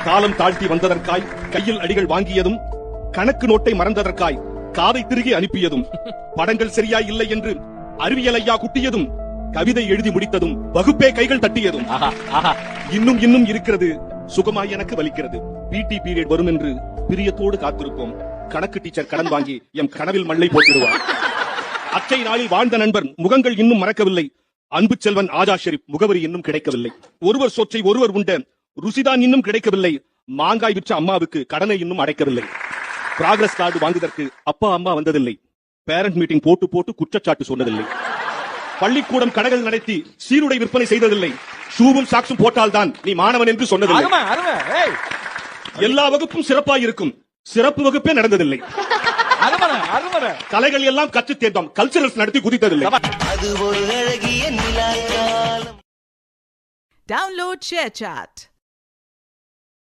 காலம் தாழ்த்தி வந்ததற்காய் கையில் அடிகள் வாங்கியதும், கணக்கு நோட்டை மறந்ததற்காய் காதை திருகி அனுப்பியதும், படங்கள் சரியாய் இல்லை என்று அறிவியல் ஐயா குட்டியதும், கவிதை எழுதி முடித்ததும், வகுப்பே கைகள் தட்டியதும். இன்னும் இன்னும் இருக்கிறது, சுகமாய் எனக்கு வலிக்கிறது. பிடி பீரியட் வரும் என்று பிரியத்தோடு காத்திருப்போம். கணக்கு டீச்சர் கடன் வாங்கி எம் கனவில் மல்லை போட்டிடுவார். அச்சை நாளில் வாழ்ந்த நண்பர் முகங்கள் இன்னும் மறக்கவில்லை. அன்பு செல்வன் ஆஜா ஷெரீப் முகவரி இன்னும் கிடைக்கவில்லை. ஒருவர் சொற்றை ஒருவர் உண்ட ருசிதான் இன்னும் கிடைக்கவில்லை. மாங்காய் விற்ற அம்மாவுக்கு கடனை இன்னும் அடைக்கவில்லை. பிராகிரஸ் கார்டு வாங்குவதற்கு அப்பா அம்மா வந்ததில்லை. பேரண்ட் மீட்டிங் போட்டு போட்டு குற்றச்சாட்டு சொன்னதில்லை. பள்ளிக்கூடம் கடைகள் நடத்தி சீருடை விற்பனை செய்ததில்லை. ஷூவும் சாக்ஸும் போட்டால்தான் நீ மாணவன் என்று சொன்னதில்லை. எல்லா வகுப்பும் சிறப்பாய் இருக்கும், சிறப்பு வகுப்பே நடந்ததில்லை. கலைகள் எல்லாம் கற்றுத் தேர்ந்தோம், கல்ச்சரல்ஸ் நடத்தி குதித்ததில்லை. அது ஒரு அழகிய நிலாக்காலம். Download ShareChat.